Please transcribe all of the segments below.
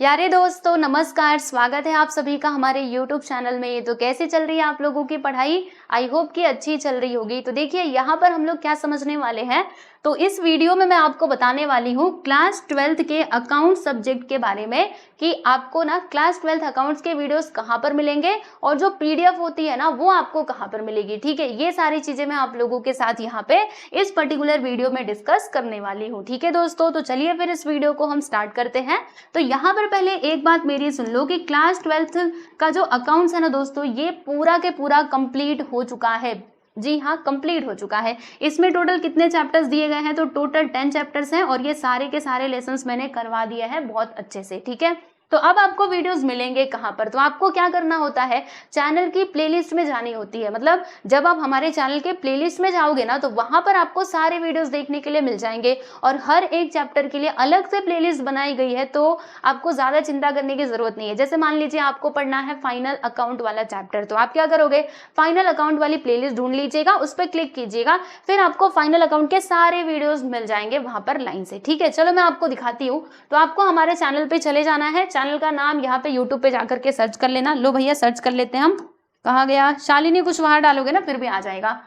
प्यारे दोस्तों नमस्कार, स्वागत है आप सभी का हमारे YouTube चैनल में। तो कैसे चल रही है आप लोगों की पढ़ाई? आई होप कि अच्छी चल रही होगी। तो देखिए यहाँ पर हम लोग क्या समझने वाले हैं, तो इस वीडियो में मैं आपको बताने वाली हूँ क्लास 12th के अकाउंट सब्जेक्ट के बारे में कि आपको ना क्लास 12th अकाउंट्स के वीडियोस कहाँ पर मिलेंगे और जो PDF होती है ना वो आपको कहाँ पर मिलेगी। ठीक है, ये सारी चीजें मैं आप लोगों के साथ यहाँ पे इस पर्टिकुलर वीडियो में डिस्कस करने वाली हूँ। ठीक है दोस्तों, तो चलिए फिर इस वीडियो को हम स्टार्ट करते हैं। तो यहाँ पर पहले एक बात मेरी सुन लो कि क्लास 12th का जो अकाउंट्स है ना दोस्तों, ये पूरा के पूरा कंप्लीट हो चुका है। जी हाँ, कंप्लीट हो चुका है। इसमें टोटल कितने चैप्टर्स दिए गए हैं? तो टोटल 10 चैप्टर्स हैं और ये सारे के सारे लेसन्स मैंने करवा दिए हैं बहुत अच्छे से। ठीक है, तो अब आपको वीडियोस मिलेंगे कहाँ पर? तो आपको क्या करना होता है, चैनल की प्लेलिस्ट में जानी होती है। मतलब जब आप हमारे चैनल के प्लेलिस्ट में जाओगे ना तो वहां पर आपको सारे वीडियोस देखने के लिए मिल जाएंगे और हर एक चैप्टर के लिए अलग से प्लेलिस्ट बनाई गई है, तो आपको ज्यादा चिंता करने की जरूरत नहीं है। जैसे मान लीजिए आपको पढ़ना है फाइनल अकाउंट वाला चैप्टर, तो आप क्या करोगे, फाइनल अकाउंट वाली प्लेलिस्ट ढूंढ लीजिएगा, उस पर क्लिक कीजिएगा, फिर आपको फाइनल अकाउंट के सारे वीडियोस मिल जाएंगे वहां पर लाइन से। ठीक है, चलो मैं आपको दिखाती हूँ। तो आपको हमारे चैनल पे चले जाना है। चैनल का नाम यहाँ पे YouTube पे जाकर के सर्च कर लेना। लो भैया सर्च कर लेते हैं हम। कहाँ गया? शालिनी कुछ वहां डालोगे ना फिर भी आ जाएगा।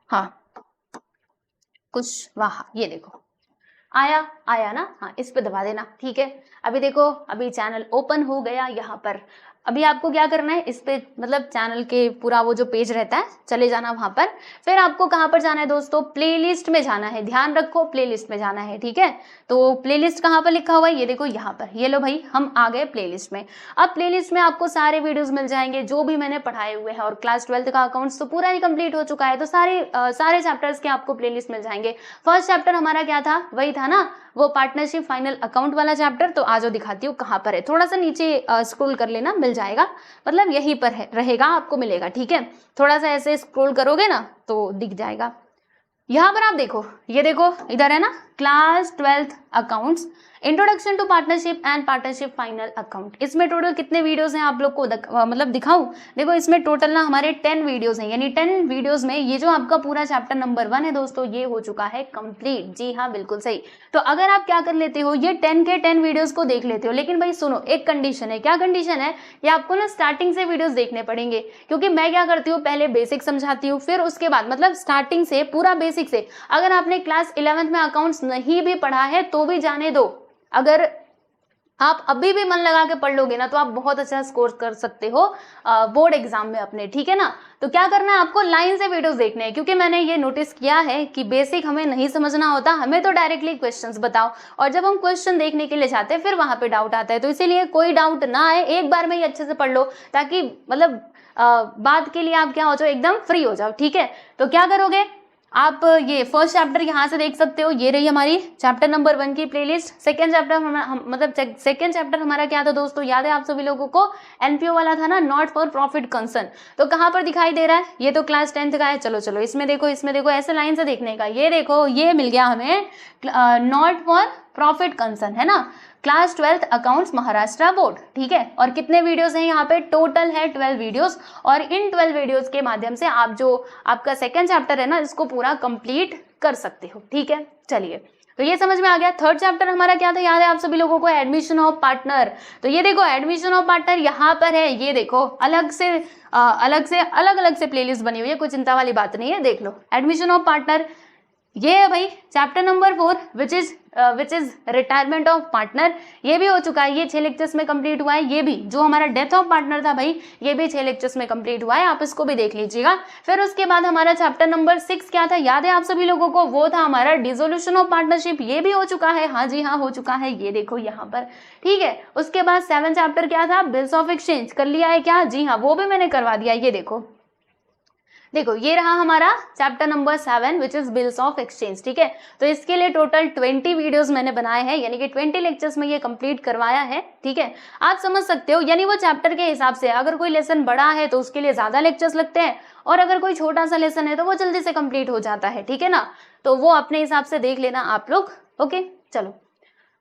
हाँ, कुछ वहां, ये देखो आया, आया ना? हाँ, इस पे दबा देना। ठीक है, अभी देखो अभी चैनल ओपन हो गया यहाँ पर। अभी आपको क्या करना है, इस पे मतलब चैनल के पूरा वो जो पेज रहता है चले जाना वहां पर। फिर आपको कहाँ पर जाना है दोस्तों? प्लेलिस्ट में जाना है। ध्यान रखो, प्लेलिस्ट में जाना है। ठीक है, तो प्लेलिस्ट कहाँ पर लिखा हुआ है, ये देखो यहाँ पर। ये लो भाई, हम आ गए प्लेलिस्ट में। अब प्लेलिस्ट में आपको सारे वीडियोस मिल जाएंगे जो भी मैंने पढ़ाए हुए हैं। और क्लास 12th का अकाउंट्स तो पूरा ही कंप्लीट हो चुका है, तो सारे चैप्टर्स के आपको प्लेलिस्ट मिल जाएंगे। फर्स्ट चैप्टर हमारा क्या था, वही था ना वो पार्टनरशिप फाइनल अकाउंट वाला चैप्टर। तो आज दिखाती हूँ कहाँ पर है, थोड़ा सा नीचे स्क्रॉल कर लेना, मिल जाएगा। मतलब यहीं पर है, रहेगा, आपको मिलेगा। ठीक है, थोड़ा सा ऐसे स्क्रॉल करोगे ना तो दिख जाएगा। यहाँ पर आप देखो, ये देखो इधर है ना class 12th accounts introduction to partnership and partnership final account. इसमें टोटल कितने वीडियोस हैं आप लोग को मतलब दिखाऊं? देखो इसमें टोटल ना हमारे 10 वीडियोस हैं, यानी 10 वीडियोस में ये जो आपका पूरा चैप्टर नंबर 1 है दोस्तों, ये हो चुका है कंप्लीट। जी हाँ, बिल्कुल सही। तो अगर आप क्या कर लेते हो, ये 10 के 10 वीडियोस को देख लेते हो, लेकिन भाई सुनो, एक कंडीशन है। क्या कंडीशन है? ये आपको ना स्टार्टिंग से वीडियोस देखने पड़ेंगे, क्योंकि मैं क्या करती हूँ, पहले बेसिक समझाती हूँ, फिर उसके बाद मतलब स्टार्टिंग से पूरा बेसिक से। अगर आपने क्लास 11th में अकाउंट्स नहीं भी पढ़ा है तो भी जाने दो, अगर आप अभी भी मन लगा के पढ़ लोगे ना तो आप बहुत अच्छा स्कोर कर सकते हो बोर्ड एग्जाम में अपने। ठीक है ना, तो क्या करना है आपको, लाइन से वीडियोस देखने हैं, क्योंकि मैंने ये नोटिस किया है कि बेसिक हमें नहीं समझना होता, हमें तो डायरेक्टली क्वेश्चंस बताओ, और जब हम क्वेश्चन देखने के लिए जाते हैं फिर वहां पे डाउट आता है। तो इसीलिए कोई डाउट ना आए, एक बार में ही अच्छे से पढ़ लो, ताकि मतलब बाद के लिए आप क्या हो जाओ, एकदम फ्री हो जाओ। ठीक है, तो क्या करोगे आप, ये फर्स्ट चैप्टर यहाँ से देख सकते हो, ये रही हमारी चैप्टर नंबर 1 की प्लेलिस्ट। सेकंड चैप्टर मतलब सेकंड चैप्टर हमारा क्या था दोस्तों, याद है आप सभी लोगों को? NPO वाला था ना, नॉट फॉर प्रॉफिट कंसर्न। तो कहाँ पर दिखाई दे रहा है, ये तो क्लास 10th का है। चलो चलो इसमें देखो, इसमें देखो, ऐसे लाइन से देखने का। ये देखो, ये मिल गया हमें नॉट फॉर प्रॉफिट कंसर्न, है ना, class 12th accounts Maharashtra board. ठीक है, और कितने वीडियोस हैं यहाँ पे? टोटल है 12 वीडियोस, और इन 12 वीडियोस के माध्यम से आप जो आपका सेकंड चैप्टर है ना, इसको पूरा कंप्लीट कर सकते हो। ठीक है, चलिए, तो ये समझ में आ गया। थर्ड चैप्टर हमारा क्या था, याद है आप सभी लोगों को? Admission of partner. तो ये देखो एडमिशन ऑफ पार्टनर यहाँ पर है, ये देखो अलग अलग से प्लेलिस्ट बनी हुई है, कोई चिंता वाली बात नहीं है। देख लो एडमिशन ऑफ पार्टनर, ये है भाई chapter number 4 which is retirement of partner. ये भी हो चुका है, ये 6 लेक्चर्स में कंप्लीट हुआ है। ये भी जो हमारा डेथ ऑफ पार्टनर था भाई, ये भी 6 लेक्चर्स में कंप्लीट हुआ है, आप इसको भी देख लीजिएगा। फिर उसके बाद हमारा चैप्टर नंबर 6 क्या था, याद है आप सभी लोगों को? वो था हमारा डिसोल्यूशन ऑफ पार्टनरशिप। ये भी हो चुका है, हाँ जी हाँ, हो चुका है, ये देखो यहाँ पर। ठीक है, उसके बाद 7 चैप्टर क्या था, बिल्स ऑफ एक्सचेंज। कर लिया है क्या? जी हाँ, वो भी मैंने करवा दिया। ये देखो देखो, ये रहा हमारा chapter number 7 which is bills of exchange. ठीक है, तो इसके लिए टोटल 20 वीडियोस मैंने बनाए हैं, यानी कि 20 लेक्चर्स में ये कंप्लीट करवाया है। ठीक है, आप समझ सकते हो, यानी वो चैप्टर के हिसाब से, अगर कोई लेसन बड़ा है तो उसके लिए ज्यादा लेक्चर्स लगते हैं, और अगर कोई छोटा सा लेसन है तो वो जल्दी से कंप्लीट हो जाता है। ठीक है ना, तो वो अपने हिसाब से देख लेना आप लोग। ओके, चलो,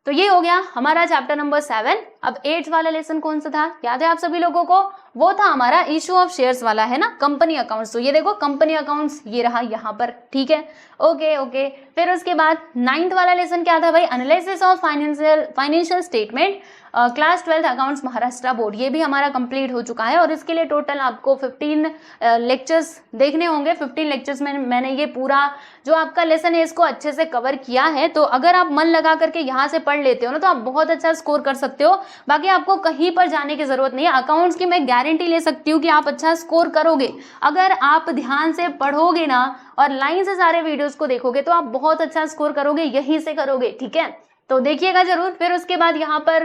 तो ये हो गया हमारा चैप्टर नंबर 7। अब 8th वाला लेसन कौन सा था, याद है आप सभी लोगों को? वो था हमारा इशू ऑफ शेयर्स वाला, है ना, कंपनी अकाउंट्स। तो ये देखो कंपनी अकाउंट्स ये रहा यहाँ पर, ठीक है, ओके। फिर उसके बाद 9th वाला लेसन क्या था भाई, analysis of financial statement class 12th accounts Maharashtra board. ये भी हमारा कंप्लीट हो चुका है और इसके लिए टोटल आपको 15 लेक्चर्स देखने होंगे। 15 लेक्चर्स में मैंने ये पूरा जो आपका लेसन है इसको अच्छे से कवर किया है। तो अगर आप मन लगा करके यहाँ से पढ़ लेते हो ना तो आप बहुत अच्छा स्कोर कर सकते हो। बाकी आपको कहीं पर जाने की जरूरत नहीं है। अकाउंट्स की मैं गारंटी ले सकती हूँ कि आप अच्छा स्कोर करोगे अगर आप ध्यान से पढ़ोगे ना और लाइन से सारे वीडियोस को देखोगे तो आप बहुत अच्छा स्कोर करोगे, यहीं से करोगे, ठीक है। तो देखिएगा जरूर। फिर उसके बाद यहाँ पर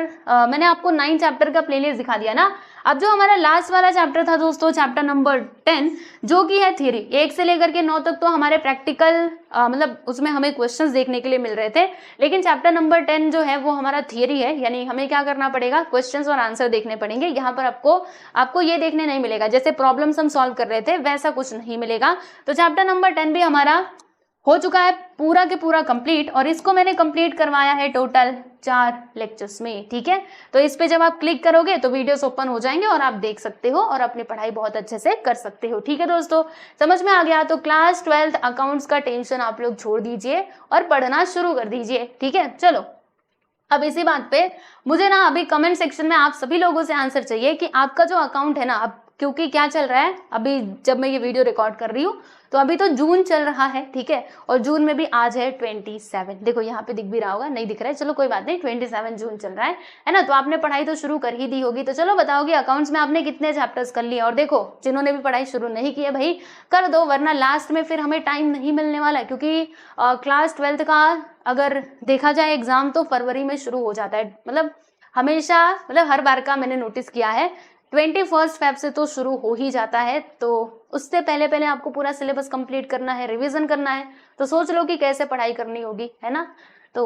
मैंने आपको 9 चैप्टर का प्लेलिस्ट दिखा दिया ना। अब जो हमारा लास्ट वाला चैप्टर था दोस्तों, चैप्टर नंबर 10 जो कि है थ्योरी, 1 से लेकर के 9 तक तो हमारे प्रैक्टिकल मतलब उसमें हमें क्वेश्चंस देखने के लिए मिल रहे थे। लेकिन चैप्टर नंबर 10 जो है वो हमारा थ्योरी है, यानी हमें क्या करना पड़ेगा, क्वेश्चंस और आंसर देखने पड़ेंगे। यहाँ पर आपको ये देखने नहीं मिलेगा जैसे प्रॉब्लम्स हम सॉल्व कर रहे थे वैसा कुछ नहीं मिलेगा। तो चैप्टर नंबर 10 भी हमारा हो चुका है पूरा के पूरा कंप्लीट और इसको मैंने कंप्लीट करवाया है टोटल 4 लेक्चर्स में, ठीक है। तो इस पे जब आप क्लिक करोगे तो वीडियोस ओपन हो जाएंगे और आप देख सकते हो और अपनी पढ़ाई बहुत अच्छे से कर सकते हो, ठीक है दोस्तों। समझ में आ गया? तो क्लास 12th अकाउंट्स का टेंशन आप लोग छोड़ दीजिए और पढ़ना शुरू कर दीजिए, ठीक है। चलो अब इसी बात पे मुझे ना अभी कमेंट सेक्शन में आप सभी लोगों से आंसर चाहिए कि आपका जो अकाउंट है ना, अब क्योंकि क्या चल रहा है अभी जब मैं ये वीडियो रिकॉर्ड कर रही हूँ तो अभी तो जून चल रहा है, ठीक है, और जून में भी आज है 27, देखो यहाँ पे दिख भी रहा होगा, नहीं दिख रहा है, चलो कोई बात नहीं, 27 जून चल रहा है ना। तो आपने पढ़ाई तो शुरू कर ही दी होगी। तो चलो बताओगे अकाउंट्स में आपने कितने चैप्टर्स कर लिए। और देखो जिन्होंने भी पढ़ाई शुरू नहीं की है भाई कर दो, वरना लास्ट में फिर हमें टाइम नहीं मिलने वाला है। क्योंकि क्लास 12th का अगर देखा जाए एग्जाम तो फरवरी में शुरू हो जाता है, मतलब हमेशा, मतलब हर बार का मैंने नोटिस किया है 21 फेब से तो शुरू हो ही जाता है। तो उससे पहले आपको पूरा सिलेबस कंप्लीट करना है, रिवीजन करना है। तो सोच लो कि कैसे पढ़ाई करनी होगी, है ना। तो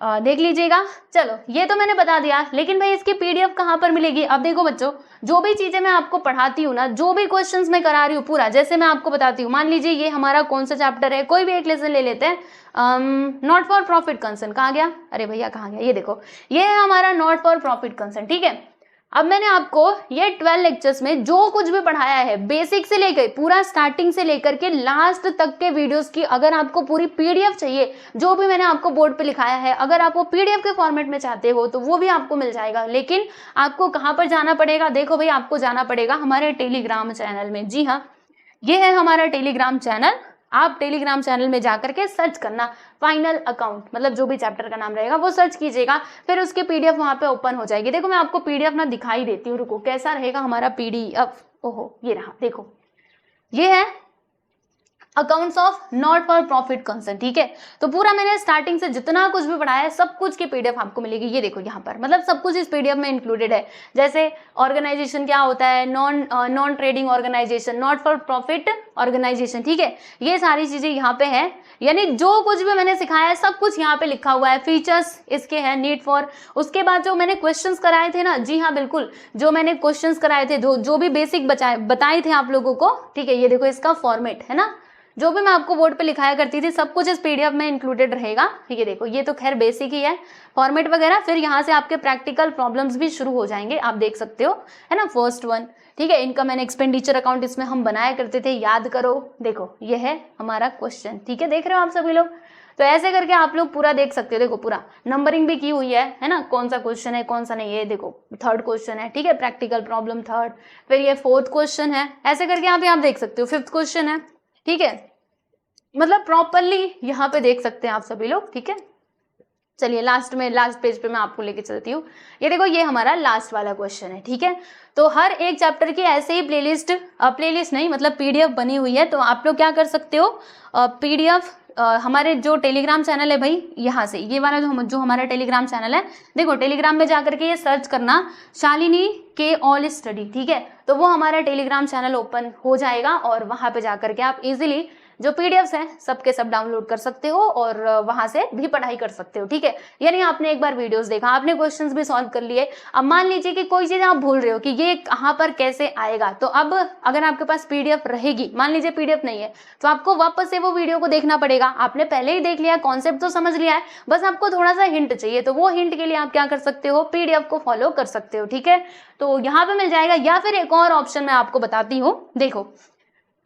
देख लीजिएगा। चलो ये तो मैंने बता दिया, लेकिन भाई इसकी पीडीएफ कहाँ पर मिलेगी। अब देखो बच्चों, जो भी चीजें मैं आपको पढ़ाती हूँ ना, जो भी क्वेश्चंस मैं करा रही हूँ पूरा, जैसे मैं आपको बताती हूँ, मान लीजिए ये हमारा कौन सा चैप्टर है, कोई भी एक लेसन ले लेते हैं, नॉट फॉर प्रॉफिट कंसर्न। कहाँ गया, अरे भैया कहाँ गया, ये देखो ये है हमारा नॉट फॉर प्रॉफिट कंसर्न, ठीक है। अब मैंने आपको ये 12 लेक्चर्स में जो कुछ भी पढ़ाया है, बेसिक से लेकर पूरा स्टार्टिंग से लेकर के लास्ट तक के वीडियोस की, अगर आपको पूरी पीडीएफ चाहिए, जो भी मैंने आपको बोर्ड पे लिखाया है, अगर आप वो पीडीएफ के फॉर्मेट में चाहते हो तो वो भी आपको मिल जाएगा। लेकिन आपको कहाँ पर जाना पड़ेगा, देखो भाई आपको जाना पड़ेगा हमारे टेलीग्राम चैनल में। जी हाँ, ये है हमारा टेलीग्राम चैनल। आप टेलीग्राम चैनल में जाकर के सर्च करना फाइनल अकाउंट, मतलब जो भी चैप्टर का नाम रहेगा वो सर्च कीजिएगा, फिर उसकी पीडीएफ वहां पे ओपन हो जाएगी। देखो मैं आपको पीडीएफ ना दिखाई देती हूँ, रुको कैसा रहेगा हमारा पीडीएफ। ओहो ये रहा, देखो ये है accounts of not for profit concern, ठीक है। तो पूरा मैंने स्टार्टिंग से जितना कुछ भी पढ़ाया है सब कुछ की पीडीएफ आपको मिलेगी। ये देखो यहाँ पर, मतलब सब कुछ इस पीडीएफ में इंक्लूडेड है। जैसे ऑर्गेनाइजेशन क्या होता है, non trading organisation, not for profit organisation, ठीक है, ये सारी चीजें यहाँ पे है। यानी जो कुछ भी मैंने सिखाया है सब कुछ यहाँ पे लिखा हुआ है। फीचर्स इसके हैं, नीड फॉर, उसके बाद जो मैंने क्वेश्चंस कराए थे ना, जी हाँ बिल्कुल, जो मैंने क्वेश्चंस कराए थे, जो भी बेसिक बताए थे आप लोगों को, ठीक है, ये देखो इसका फॉर्मेट है ना, जो भी मैं आपको बोर्ड पे लिखाया करती थी सब कुछ इस पीडीएफ में इंक्लूडेड रहेगा। ठीक है, देखो ये तो खैर बेसिक ही है, फॉर्मेट वगैरह। फिर यहाँ से आपके प्रैक्टिकल प्रॉब्लम्स भी शुरू हो जाएंगे, आप देख सकते हो, है ना। फर्स्ट वन, ठीक है, इनकम एंड एक्सपेंडिचर अकाउंट इसमें हम बनाया करते थे, याद करो। देखो ये है हमारा क्वेश्चन, ठीक है, देख रहे हो आप सभी लोग। तो ऐसे करके आप लोग पूरा देख सकते हो। देखो पूरा नंबरिंग भी की हुई है ना, कौन सा क्वेश्चन है कौन सा नहीं है। देखो थर्ड क्वेश्चन है, ठीक है, प्रैक्टिकल प्रॉब्लम थर्ड, फिर ये फोर्थ क्वेश्चन है, ऐसे करके यहाँ पे आप देख सकते हो। फिफ्थ क्वेश्चन है, ठीक है, मतलब प्रॉपरली यहाँ पे देख सकते हैं आप सभी लोग, ठीक है। चलिए लास्ट पेज पे मैं आपको लेके चलती हूँ। ये देखो ये हमारा लास्ट वाला क्वेश्चन है, ठीक है। तो हर एक चैप्टर की ऐसे ही प्लेलिस्ट नहीं मतलब पीडीएफ बनी हुई है। तो आप लोग क्या कर सकते हो, पीडीएफ हमारे जो टेलीग्राम चैनल है भाई, यहाँ से ये वाला जो हमारा टेलीग्राम चैनल है, देखो टेलीग्राम में जाकर के ये सर्च करना शालिनी के ऑल स्टडी, ठीक है। तो वो हमारा टेलीग्राम चैनल ओपन हो जाएगा और वहाँ पे जाकर के आप इजीली जो पीडीएफ्स हैं सबके सब डाउनलोड कर सकते हो और वहां से भी पढ़ाई कर सकते हो, ठीक है। यानी आपने एक बार वीडियोस देखा, आपने क्वेश्चंस भी सॉल्व कर लिए, अब मान लीजिए कि कोई चीज आप भूल रहे हो कि ये कहाँ पर कैसे आएगा, तो अब अगर आपके पास पीडीएफ रहेगी, मान लीजिए पीडीएफ नहीं है, तो आपको वापस से वो वीडियो को देखना पड़ेगा। आपने पहले ही देख लिया, कॉन्सेप्ट तो समझ लिया है, बस आपको थोड़ा सा हिंट चाहिए, तो वो हिंट के लिए आप क्या कर सकते हो, पीडीएफ को फॉलो कर सकते हो, ठीक है। तो यहाँ पे मिल जाएगा, या फिर एक और ऑप्शन मैं आपको बताती हूँ। देखो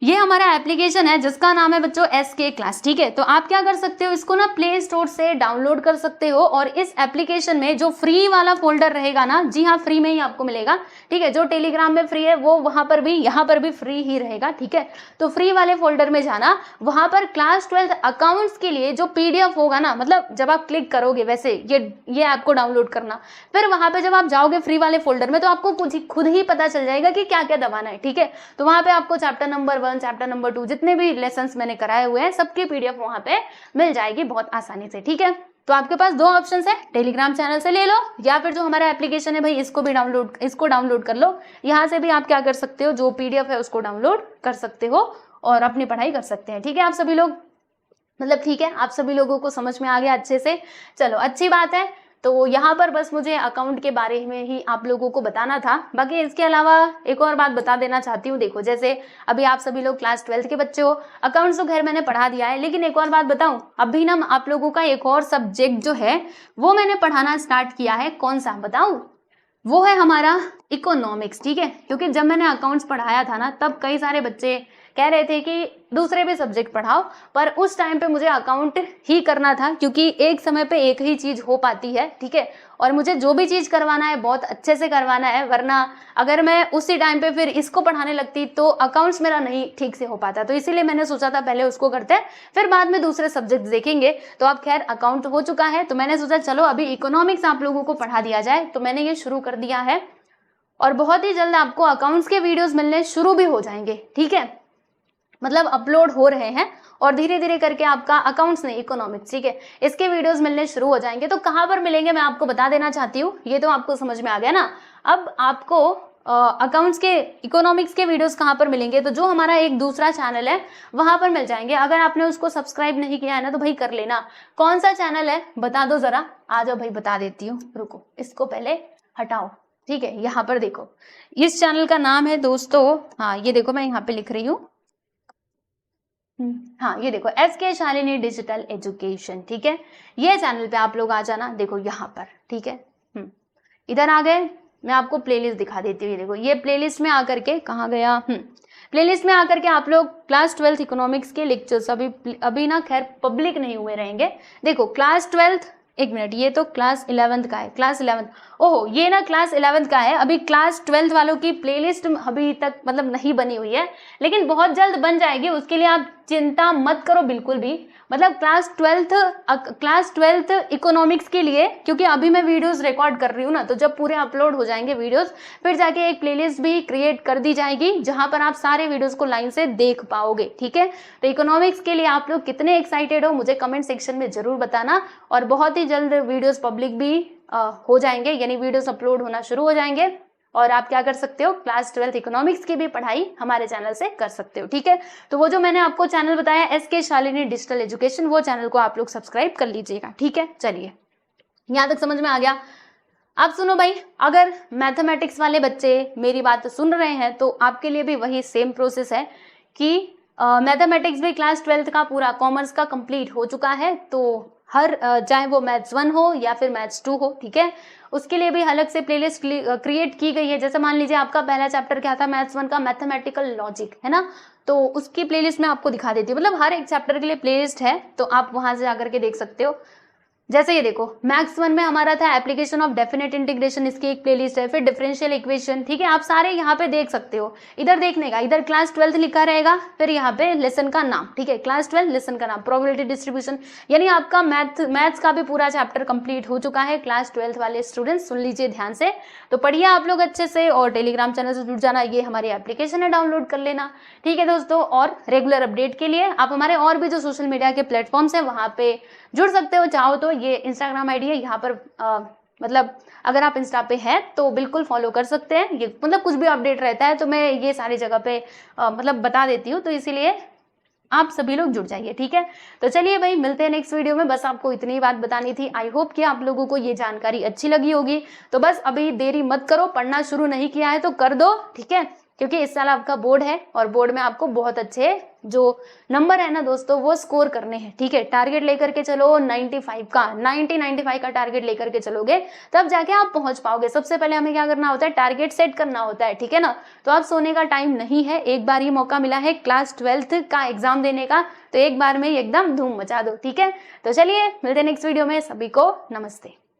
ये हमारा एप्लीकेशन है जिसका नाम है बच्चों SK क्लास, ठीक है। तो आप क्या कर सकते हो, इसको ना प्ले स्टोर से डाउनलोड कर सकते हो और इस एप्लीकेशन में जो फ्री वाला फोल्डर रहेगा ना, जी हाँ फ्री में ही आपको मिलेगा, ठीक है। जो टेलीग्राम में फ्री है वो वहां पर भी, यहाँ पर भी फ्री ही रहेगा, ठीक है। तो फ्री वाले फोल्डर में जाना, वहां पर क्लास 12 अकाउंट्स के लिए जो पीडीएफ होगा ना, मतलब जब आप क्लिक करोगे वैसे ये ऐप को डाउनलोड करना, फिर वहां पे जब आप जाओगे फ्री वाले फोल्डर में तो आपको खुद ही पता चल जाएगा कि क्या क्या दबाना है, ठीक है। तो वहां पे आपको चैप्टर नंबर 1, चैप्टर नंबर 2 जितने भी लेसन्स मैंने कराए हुए हैं सबकी पीडीएफ वहां पे मिल जाएगी बहुत आसानी से, ठीक है। तो आपके पास दो ऑप्शंस है, टेलीग्राम चैनल से ले लो या फिर जो हमारा एप्लीकेशन है भाई इसको डाउनलोड कर लो। यहाँ से भी आप क्या कर सकते हो, जो पीडीएफ है उसको डाउनलोड कर सकते हो और अपनी पढ़ाई कर सकते हैं, ठीक है। आप सभी लोग, मतलब ठीक है, आप सभी लोगों को समझ में आ गया अच्छे से, चलो अच्छी बात है। तो यहाँ पर बस मुझे अकाउंट के बारे में ही आप लोगों को बताना था। बाकी इसके अलावा एक और बात बता देना चाहती हूँ। देखो जैसे अभी आप सभी लोग क्लास 12 के बच्चे हो, अकाउंट्स तो खैर मैंने पढ़ा दिया है, लेकिन एक और बात बताऊं, अभी ना आप लोगों का एक और सब्जेक्ट जो है वो मैंने पढ़ाना स्टार्ट किया है। कौन सा बताऊं? वो है हमारा इकोनॉमिक्स, ठीक है। क्योंकि जब मैंने अकाउंट्स पढ़ाया था ना, तब कई सारे बच्चे कह रहे थे कि दूसरे भी सब्जेक्ट पढ़ाओ, पर उस टाइम पे मुझे अकाउंट ही करना था क्योंकि एक समय पे एक ही चीज हो पाती है, ठीक है। और मुझे जो भी चीज करवाना है बहुत अच्छे से करवाना है, वरना अगर मैं उसी टाइम पे फिर इसको पढ़ाने लगती तो अकाउंट्स मेरा नहीं ठीक से हो पाता। तो इसीलिए मैंने सोचा था पहले उसको करते हैं, फिर बाद में दूसरे सब्जेक्ट देखेंगे। तो अब खैर अकाउंट हो चुका है, तो मैंने सोचा चलो अभी इकोनॉमिक्स आप लोगों को पढ़ा दिया जाए, तो मैंने ये शुरू कर दिया है और बहुत ही जल्द आपको अकाउंट्स के वीडियोस मिलने शुरू भी हो जाएंगे, ठीक है। मतलब अपलोड हो रहे हैं और धीरे धीरे करके आपका अकाउंट्स नहीं इकोनॉमिक्स, ठीक है, इसके वीडियोस मिलने शुरू हो जाएंगे। तो कहाँ पर मिलेंगे मैं आपको बता देना चाहती हूँ, ये तो आपको समझ में आ गया ना। अब आपको अकाउंट्स के इकोनॉमिक्स के वीडियोस कहाँ पर मिलेंगे, तो जो हमारा एक दूसरा चैनल है वहां पर मिल जाएंगे। अगर आपने उसको सब्सक्राइब नहीं किया है ना तो भाई कर लेना। कौन सा चैनल है बता दो जरा, आ जाओ भाई बता देती हूँ, रुको इसको पहले हटाओ, ठीक है। यहाँ पर देखो इस चैनल का नाम है दोस्तों, हाँ ये देखो मैं यहाँ पे लिख रही हूँ, हाँ ये देखो SK शालिनी डिजिटल एजुकेशन, ठीक है। ये चैनल पे आप लोग आ जाना, देखो यहाँ पर, ठीक है। इधर आ गए, मैं आपको प्लेलिस्ट दिखा देती हूँ। देखो ये प्लेलिस्ट में आकर के कहाँ गया, प्लेलिस्ट में आकर के आप लोग क्लास 12 इकोनॉमिक्स के लेक्चर्स अभी ना खैर पब्लिक नहीं हुए रहेंगे। देखो क्लास 12, एक मिनट, ये तो क्लास 11th का है, क्लास 11th, ओहो ये ना क्लास 11th का है। अभी क्लास 12th वालों की प्लेलिस्ट अभी तक मतलब नहीं बनी हुई है, लेकिन बहुत जल्द बन जाएगी, उसके लिए आप चिंता मत करो बिल्कुल भी। मतलब क्लास 12th इकोनॉमिक्स के लिए, क्योंकि अभी मैं वीडियोस रिकॉर्ड कर रही हूँ ना, तो जब पूरे अपलोड हो जाएंगे वीडियोस फिर जाके एक प्लेलिस्ट भी क्रिएट कर दी जाएगी जहां पर आप सारे वीडियोस को लाइन से देख पाओगे, ठीक है। तो इकोनॉमिक्स के लिए आप लोग कितने एक्साइटेड हो मुझे कमेंट सेक्शन में जरूर बताना, और बहुत ही जल्द वीडियोस पब्लिक भी हो जाएंगे, यानी वीडियोस अपलोड होना शुरू हो जाएंगे और आप क्या कर सकते हो, क्लास 12 इकोनॉमिक्स की भी पढ़ाई हमारे चैनल से कर सकते हो, ठीक है। तो वो जो मैंने आपको चैनल बताया SK शालिनी डिजिटल एजुकेशन, वो चैनल को आप लोग सब्सक्राइब कर लीजिएगा, ठीक है। चलिए यहाँ तक समझ में आ गया। अब सुनो भाई, अगर मैथमेटिक्स वाले बच्चे मेरी बात सुन रहे हैं तो आपके लिए भी वही सेम प्रोसेस है कि मैथमेटिक्स भी क्लास 12 का पूरा कॉमर्स का कंप्लीट हो चुका है। तो हर चाहे वो मैथ्स 1 हो या फिर मैथ्स 2 हो, ठीक है, उसके लिए भी अलग से प्लेलिस्ट क्रिएट की गई है। जैसे मान लीजिए आपका पहला चैप्टर क्या था, मैथ्स 1 का मैथमेटिकल लॉजिक, है ना, तो उसकी प्लेलिस्ट मैं आपको दिखा देती हूँ। मतलब हर एक चैप्टर के लिए प्लेलिस्ट है, तो आप वहां से जाकर के देख सकते हो। जैसे ये देखो मैथ्स 1 में हमारा था एप्लीकेशन ऑफ डेफिनेट इंटीग्रेशन, इसकी एक प्लेलिस्ट है, फिर डिफरेंशियल इक्वेशन, ठीक है, आप सारे यहाँ पे देख सकते हो। इधर देखने का, इधर क्लास 12 लिखा रहेगा, फिर यहाँ पे लेसन का नाम, ठीक है, क्लास 12 लेसन का नाम, प्रोबेबिलिटी डिस्ट्रीब्यूशन, यानी आपका मैथ्स का भी पूरा चैप्टर कंप्लीट हो चुका है। क्लास 12 वाले स्टूडेंट्स सुन लीजिए ध्यान से, तो पढ़िए आप लोग अच्छे से, और टेलीग्राम चैनल से जुड़ जाना, ये हमारी एप्लीकेशन है, डाउनलोड कर लेना, ठीक है दोस्तों। और रेगुलर अपडेट के लिए आप हमारे और भी जो सोशल मीडिया के प्लेटफॉर्म्स हैं वहाँ पे जुड़ सकते हो, चाहो तो ये इंस्टाग्राम आईडी है, यहाँ पर मतलब अगर आप इंस्टा पे हैं तो बिल्कुल फॉलो कर सकते हैं। ये मतलब कुछ भी अपडेट रहता है तो मैं ये सारी जगह पे मतलब बता देती हूँ, तो इसीलिए आप सभी लोग जुड़ जाइए, ठीक है। तो चलिए भाई, मिलते हैं नेक्स्ट वीडियो में। बस आपको इतनी बात बतानी थी। आई होप कि आप लोगों को ये जानकारी अच्छी लगी होगी। तो बस अभी देरी मत करो, पढ़ना शुरू नहीं किया है तो कर दो, ठीक है, क्योंकि इस साल आपका बोर्ड है और बोर्ड में आपको बहुत अच्छे जो नंबर है ना दोस्तों वो स्कोर करने हैं, ठीक है। टारगेट लेकर के चलो 95 का, 95 का टारगेट लेकर के चलोगे तब जाके आप पहुंच पाओगे। सबसे पहले हमें क्या करना होता है, टारगेट सेट करना होता है, ठीक है ना। तो आप सोने का टाइम नहीं है, एक बार ही मौका मिला है क्लास 12th का एग्जाम देने का, तो एक बार में एकदम धूम मचा दो, ठीक है। तो चलिए मिलते हैं नेक्स्ट वीडियो में, सभी को नमस्ते।